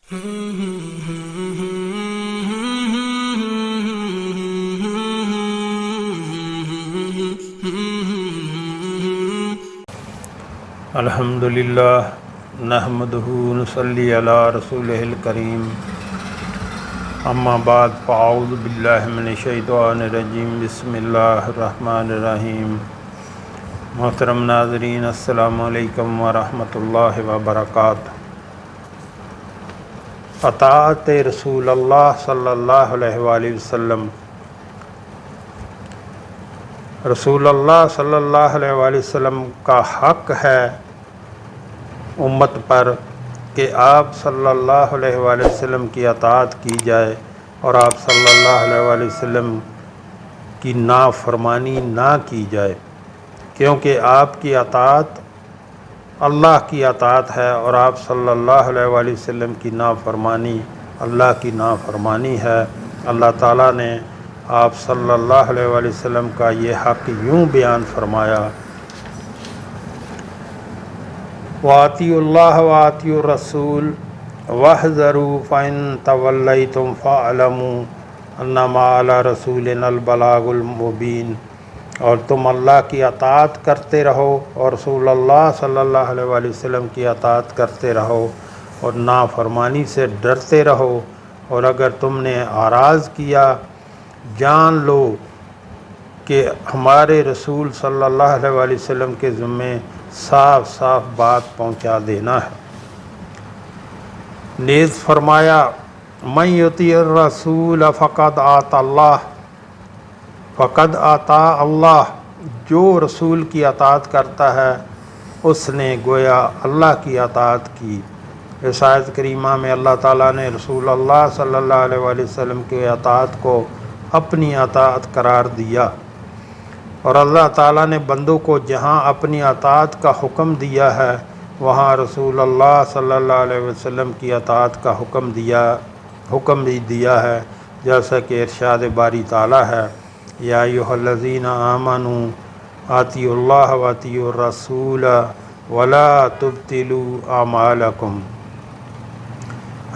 الحمدللہ نحمدہ نصلی علی رسولہ الکریم اما بعد فاعوذ باللہ من الشیطان الرجیم بسم اللہ الرحمن الرحیم۔ محترم ناظرین السلام علیکم ورحمۃ اللہ وبرکاتہ۔ اطاعت رسول اللہ صلی اللہ علیہ وآلہ وسلم۔ رسول اللہ صلی اللہ علیہ وآلہ وسلم کا حق ہے امت پر کہ آپ صلی اللہ علیہ وآلہ وسلم کی اطاعت کی جائے اور آپ صلی اللہ علیہ وآلہ وسلم کی نافرمانی نہ کی جائے، کیونکہ آپ کی اطاعت اللہ کی اطاعت ہے اور آپ صلی اللہ علیہ وآلہ وسلم کی نافرمانی اللہ کی نافرمانی ہے۔ اللہ تعالیٰ نے آپ صلی اللہ علیہ وآلہ وسلم کا یہ حق یوں بیان فرمایا: وَأَطِیعُوا اللَّهَ وَأَطِیعُوا الرَّسُولَ وَاحْذَرُوا فَإِن تَوَلَّیْتُمْ فَاعْلَمُوا أَنَّمَا عَلَىٰ رَسُولِنَا الْبَلَاغُ الْمُبِینُ۔ اور تم اللہ کی اطاعت کرتے رہو اور رسول اللہ صلی اللہ علیہ وآلہ وسلم کی اطاعت کرتے رہو اور نافرمانی سے ڈرتے رہو، اور اگر تم نے اعراض کیا جان لو کہ ہمارے رسول صلی اللہ علیہ وآلہ وسلم کے ذمے صاف صاف بات پہنچا دینا ہے۔ نیز فرمایا: من یطیع الرسول فقد اطاع اللہ۔ جو رسول کی اطاعت کرتا ہے اس نے گویا اللہ کی اطاعت کی۔ اس آیت کریمہ میں اللہ تعالیٰ نے رسول اللہ صلی اللہ علیہ وآلہ وسلم کی اطاعت کو اپنی اطاعت قرار دیا، اور اللہ تعالیٰ نے بندوں کو جہاں اپنی اطاعت کا حکم دیا ہے وہاں رسول اللہ صلی اللہ علیہ وسلم کی اطاعت کا حکم بھی دیا ہے، جیسا کہ ارشاد باری تعالیٰ ہے: یا ایھا الذین آمنوا اطیعوا اللہ واطیعوا الرسول ولا تبطلوا اعمالکم۔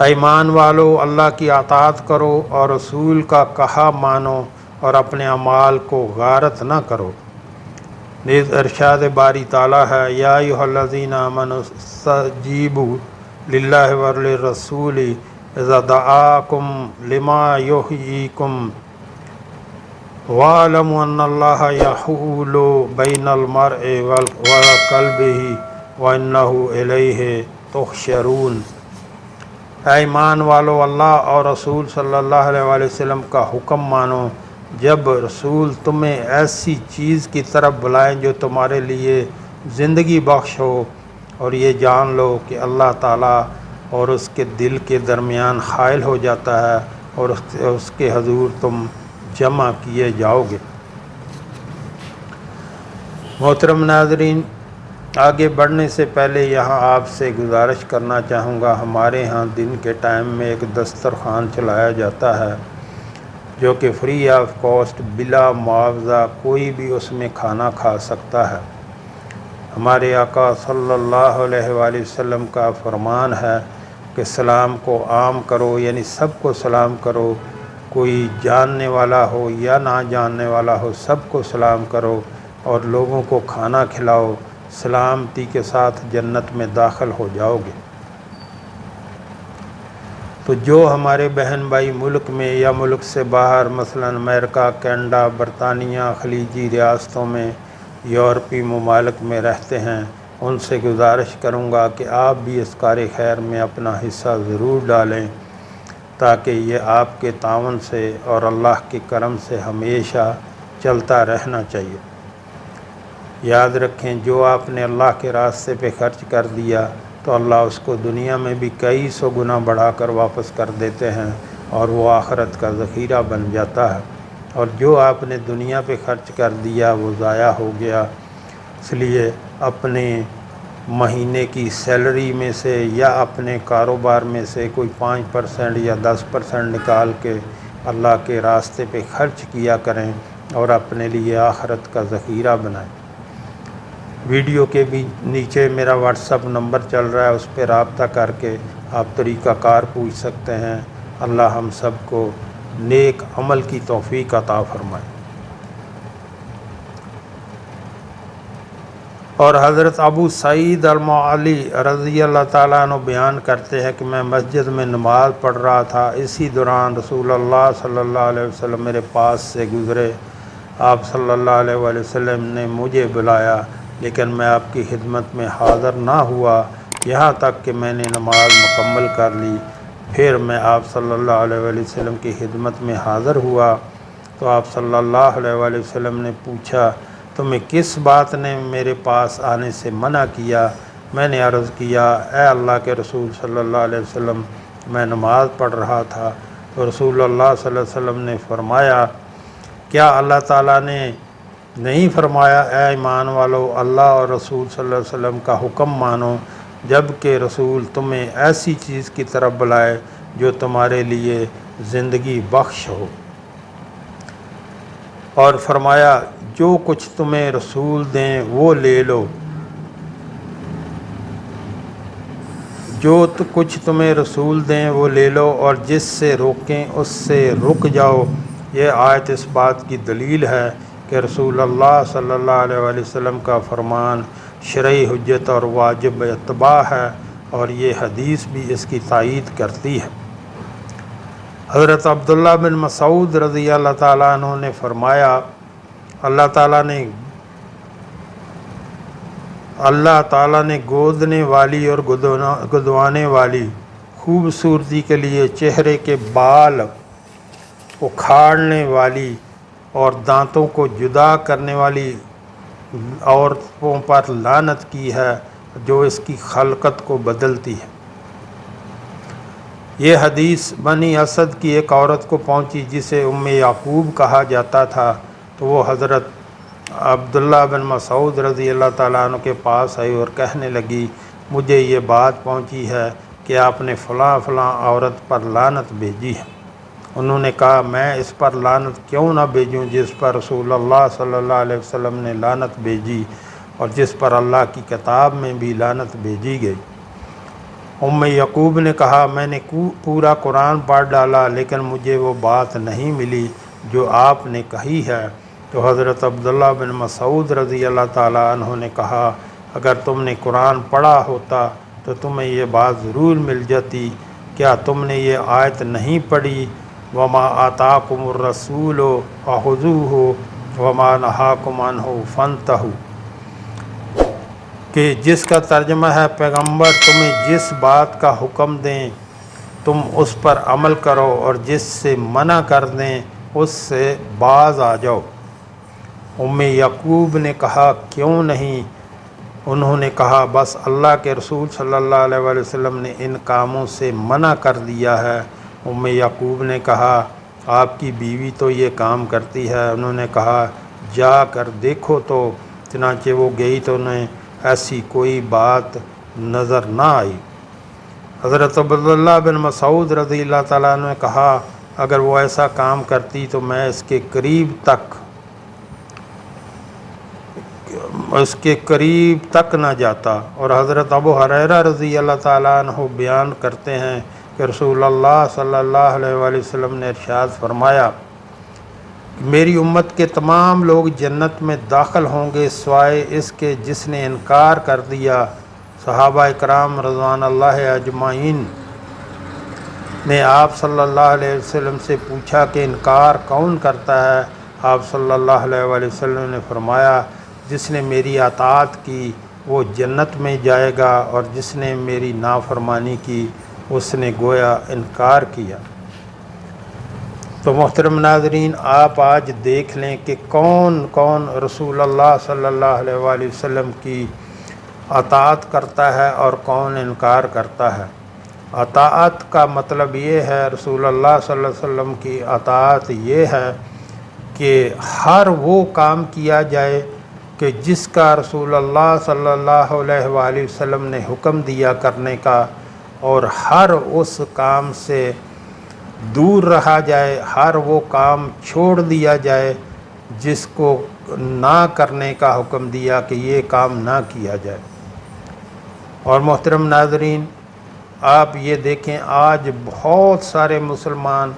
ایمان والو، اللہ کی اطاعت کرو اور رسول کا کہا مانو اور اپنے اعمال کو غارت نہ کرو۔ نیز ارشاد باری تعالیٰ ہے: یا ایھا الذین آمنوا استجیبوا للہ وللرسول اذا دعاکم لما یحییکم وَاعْلَمُوا أَنَّ اللَّهَ يَحُولُ بَيْنَ الْمَرْءِ وَقَلْبِهِ وَإِنَّهُ إِلَیْهِ تُحْشَرُونَ۔ اے ایمان والو، اللہ اور رسول صلی اللہ علیہ وآلہ وسلم کا حکم مانو جب رسول تمہیں ایسی چیز کی طرف بلائیں جو تمہارے لیے زندگی بخش ہو، اور یہ جان لو کہ اللہ تعالیٰ اور اس کے دل کے درمیان حائل ہو جاتا ہے اور اس کے حضور تم جمع کیے جاؤ گے۔ محترم ناظرین، آگے بڑھنے سے پہلے یہاں آپ سے گزارش کرنا چاہوں گا، ہمارے ہاں دن کے ٹائم میں ایک دسترخوان چلایا جاتا ہے جو کہ فری آف کاسٹ، بلا معاوضہ کوئی بھی اس میں کھانا کھا سکتا ہے۔ ہمارے آقا صلی اللہ علیہ وآلہ وسلم کا فرمان ہے کہ سلام کو عام کرو، یعنی سب کو سلام کرو، کوئی جاننے والا ہو یا نہ جاننے والا ہو سب کو سلام کرو اور لوگوں کو کھانا کھلاؤ، سلامتی کے ساتھ جنت میں داخل ہو جاؤ گے۔ تو جو ہمارے بہن بھائی ملک میں یا ملک سے باہر، مثلا امریکہ، کینیڈا، برطانیہ، خلیجی ریاستوں میں، یورپی ممالک میں رہتے ہیں، ان سے گزارش کروں گا کہ آپ بھی اس کار خیر میں اپنا حصہ ضرور ڈالیں، تاکہ یہ آپ کے تعاون سے اور اللہ کے کرم سے ہمیشہ چلتا رہنا چاہیے۔ یاد رکھیں، جو آپ نے اللہ کے راستے پہ خرچ کر دیا تو اللہ اس کو دنیا میں بھی کئی سو گنا بڑھا کر واپس کر دیتے ہیں اور وہ آخرت کا ذخیرہ بن جاتا ہے، اور جو آپ نے دنیا پہ خرچ کر دیا وہ ضائع ہو گیا۔ اس لیے اپنے مہینے کی سیلری میں سے یا اپنے کاروبار میں سے کوئی 5% یا 10% نکال کے اللہ کے راستے پہ خرچ کیا کریں اور اپنے لیے آخرت کا ذخیرہ بنائیں۔ ویڈیو کے بھی نیچے میرا واٹس ایپ نمبر چل رہا ہے، اس پہ رابطہ کر کے آپ طریقہ کار پوچھ سکتے ہیں۔ اللہ ہم سب کو نیک عمل کی توفیق عطا فرمائے۔ اور حضرت ابو سعید المعلی رضی اللہ تعالیٰ عنہ بیان کرتے ہیں کہ میں مسجد میں نماز پڑھ رہا تھا، اسی دوران رسول اللہ صلی اللہ علیہ وسلم میرے پاس سے گزرے۔ آپ صلی اللہ علیہ وآلہ وسلم نے مجھے بلایا، لیکن میں آپ کی خدمت میں حاضر نہ ہوا یہاں تک کہ میں نے نماز مکمل کر لی۔ پھر میں آپ صلی اللہ علیہ وآلہ وسلم کی خدمت میں حاضر ہوا تو آپ صلی اللہ علیہ وآلہ وسلم نے پوچھا، تمہیں کس بات نے میرے پاس آنے سے منع کیا؟ میں نے عرض کیا، اے اللہ کے رسول صلی اللہ علیہ وسلم، میں نماز پڑھ رہا تھا۔ تو رسول اللہ صلی اللہ علیہ وسلم نے فرمایا، کیا اللہ تعالیٰ نے نہیں فرمایا، اے ایمان والو، اللہ اور رسول صلی اللہ علیہ وسلم کا حکم مانو، جب کہ رسول تمہیں ایسی چیز کی طرف بلائے جو تمہارے لیے زندگی بخش ہو؟ اور فرمایا، جو کچھ تمہیں رسول دیں وہ لے لو، جو کچھ تمہیں رسول دیں وہ لے لو، اور جس سے روکیں اس سے رک جاؤ۔ یہ آیت اس بات کی دلیل ہے کہ رسول اللہ صلی اللہ علیہ وآلہ وسلم کا فرمان شرعی حجت اور واجب اتباع ہے، اور یہ حدیث بھی اس کی تائید کرتی ہے۔ حضرت عبداللہ بن مسعود رضی اللہ تعالیٰ عنہ نے فرمایا، اللہ تعالیٰ نے گودنے والی اور گدوانے والی، خوبصورتی کے لیے چہرے کے بال اکھاڑنے والی اور دانتوں کو جدا کرنے والی عورتوں پر لعنت کی ہے جو اس کی خلقت کو بدلتی ہے۔ یہ حدیث بنی اسد کی ایک عورت کو پہنچی جسے ام یعقوب کہا جاتا تھا، تو وہ حضرت عبداللہ بن مسعود رضی اللہ تعالیٰ عنہ کے پاس آئی اور کہنے لگی، مجھے یہ بات پہنچی ہے کہ آپ نے فلاں فلاں عورت پر لعنت بھیجی ہے۔ انہوں نے کہا، میں اس پر لعنت کیوں نہ بھیجوں جس پر رسول اللہ صلی اللہ علیہ وسلم نے لعنت بھیجی اور جس پر اللہ کی کتاب میں بھی لعنت بھیجی گئی۔ ام یعقوب نے کہا، میں نے پورا قرآن پڑھ ڈالا لیکن مجھے وہ بات نہیں ملی جو آپ نے کہی ہے۔ تو حضرت عبداللہ بن مسعود رضی اللہ تعالیٰ عنہ نے کہا، اگر تم نے قرآن پڑھا ہوتا تو تمہیں یہ بات ضرور مل جاتی۔ کیا تم نے یہ آیت نہیں پڑھی، وَمَا آتَاكُمُ الرَّسُولُ فَخُذُوهُ وَمَا نَهَاكُمْ عَنْهُ فَانْتَهُوا، کہ جس کا ترجمہ ہے، پیغمبر تمہیں جس بات کا حکم دیں تم اس پر عمل کرو، اور جس سے منع کر دیں اس سے باز آ جاؤ۔ ام یعقوب نے کہا، کیوں نہیں؟ انہوں نے کہا، بس اللہ کے رسول صلی اللہ علیہ وآلہ وسلم نے ان کاموں سے منع کر دیا ہے۔ ام یعقوب نے کہا، آپ کی بیوی تو یہ کام کرتی ہے۔ انہوں نے کہا، جا کر دیکھو تو۔ چنانچہ وہ گئی تو انہیں ایسی کوئی بات نظر نہ آئی۔ حضرت عبداللہ بن مسعود رضی اللہ تعالیٰ عنہ نے کہا، اگر وہ ایسا کام کرتی تو میں اس کے قریب تک نہ جاتا۔ اور حضرت ابو ہریرہ رضی اللہ تعالیٰ عنہ بیان کرتے ہیں کہ رسول اللہ صلی اللہ علیہ وآلہ وسلم نے ارشاد فرمایا، میری امت کے تمام لوگ جنت میں داخل ہوں گے سوائے اس کے جس نے انکار کر دیا۔ صحابہ اکرام رضوان اللہ اجمعین نے آپ صلی اللہ علیہ وسلم سے پوچھا کہ انکار کون کرتا ہے؟ آپ صلی اللہ علیہ وآلہ وسلم نے فرمایا، جس نے میری اطاعت کی وہ جنت میں جائے گا، اور جس نے میری نافرمانی کی اس نے گویا انکار کیا۔ تو محترم ناظرین، آپ آج دیکھ لیں کہ کون کون رسول اللہ صلی اللہ علیہ وآلہ وسلم کی اطاعت کرتا ہے اور کون انکار کرتا ہے۔ اطاعت کا مطلب یہ ہے، رسول اللہ صلی اللہ علیہ وسلم کی اطاعت یہ ہے کہ ہر وہ کام کیا جائے کہ جس کا رسول اللہ صلی اللہ علیہ وآلہ وسلم نے حکم دیا کرنے کا، اور ہر اس کام سے دور رہا جائے، ہر وہ کام چھوڑ دیا جائے جس کو نہ کرنے کا حکم دیا کہ یہ کام نہ کیا جائے۔ اور محترم ناظرین، آپ یہ دیکھیں آج بہت سارے مسلمان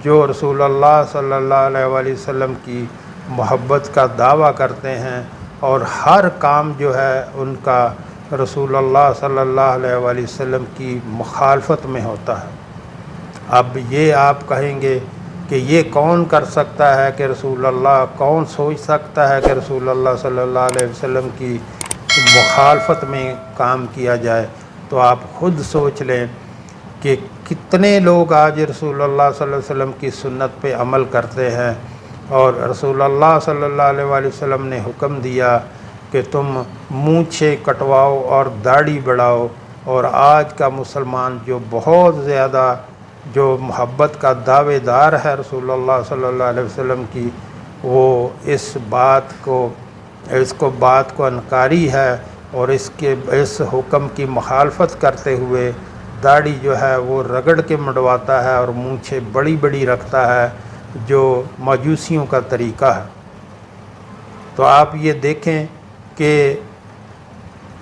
جو رسول اللہ صلی اللہ علیہ وآلہ وسلم کی محبت کا دعویٰ کرتے ہیں اور ہر کام جو ہے ان کا رسول اللہ صلی اللہ علیہ وآلہ وسلم کی مخالفت میں ہوتا ہے۔ اب یہ آپ کہیں گے کہ یہ کون کر سکتا ہے کہ رسول اللہ، کون سوچ سکتا ہے کہ رسول اللہ صلی اللہ علیہ وسلم کی مخالفت میں کام کیا جائے؟ تو آپ خود سوچ لیں کہ کتنے لوگ آج رسول اللہ صلی اللہ علیہ وسلم کی سنت پہ عمل کرتے ہیں، اور رسول اللہ صلی اللہ علیہ وآلہ وسلم نے حکم دیا کہ تم مونچھیں کٹواؤ اور داڑھی بڑھاؤ، اور آج کا مسلمان جو بہت زیادہ جو محبت کا دعوے دار ہے رسول اللہ صلی اللہ علیہ وسلم کی، وہ اس بات کو انکاری ہے، اور اس حکم کی مخالفت کرتے ہوئے داڑھی جو ہے وہ رگڑ کے منڈواتا ہے اور مونچھیں بڑی بڑی رکھتا ہے، جو مجوسیوں کا طریقہ ہے۔ تو آپ یہ دیکھیں کہ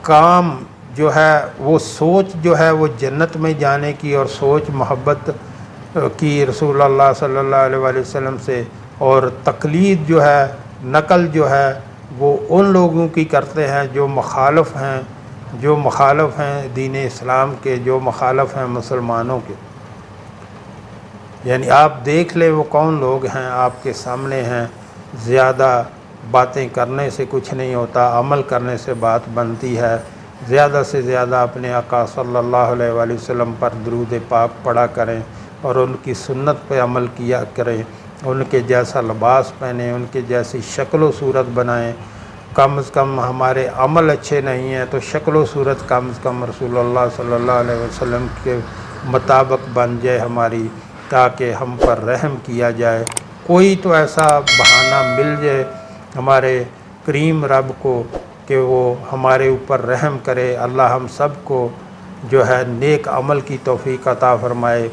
کام جو ہے وہ سوچ جو ہے وہ جنت میں جانے کی اور سوچ محبت کی رسول اللہ صلی اللہ علیہ وآلہ وسلم سے، اور تقلید جو ہے، نقل جو ہے وہ ان لوگوں کی کرتے ہیں جو مخالف ہیں دین اسلام کے، جو مخالف ہیں مسلمانوں کے۔ یعنی آپ دیکھ لیں وہ کون لوگ ہیں، آپ کے سامنے ہیں۔ زیادہ باتیں کرنے سے کچھ نہیں ہوتا، عمل کرنے سے بات بنتی ہے۔ زیادہ سے زیادہ اپنے آقا صلی اللہ علیہ وآلہ وسلم پر درود پاک پڑھا کریں اور ان کی سنت پہ عمل کیا کریں، ان کے جیسا لباس پہنیں، ان کے جیسی شکل و صورت بنائیں۔ کم از کم ہمارے عمل اچھے نہیں ہیں تو شکل و صورت کم از کم رسول اللہ صلی اللہ علیہ وسلم کے مطابق بن جائے ہماری، تاکہ ہم پر رحم کیا جائے۔ کوئی تو ایسا بہانہ مل جائے ہمارے کریم رب کو کہ وہ ہمارے اوپر رحم کرے۔ اللہ ہم سب کو جو ہے نیک عمل کی توفیق عطا فرمائے،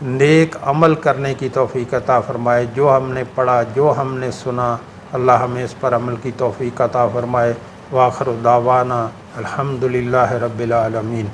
نیک عمل کرنے کی توفیق عطا فرمائے۔ جو ہم نے پڑھا، جو ہم نے سنا، اللہ ہمیں اس پر عمل کی توفیق عطا فرمائے۔ وآخر دعوانا الحمدللہ رب العالمین۔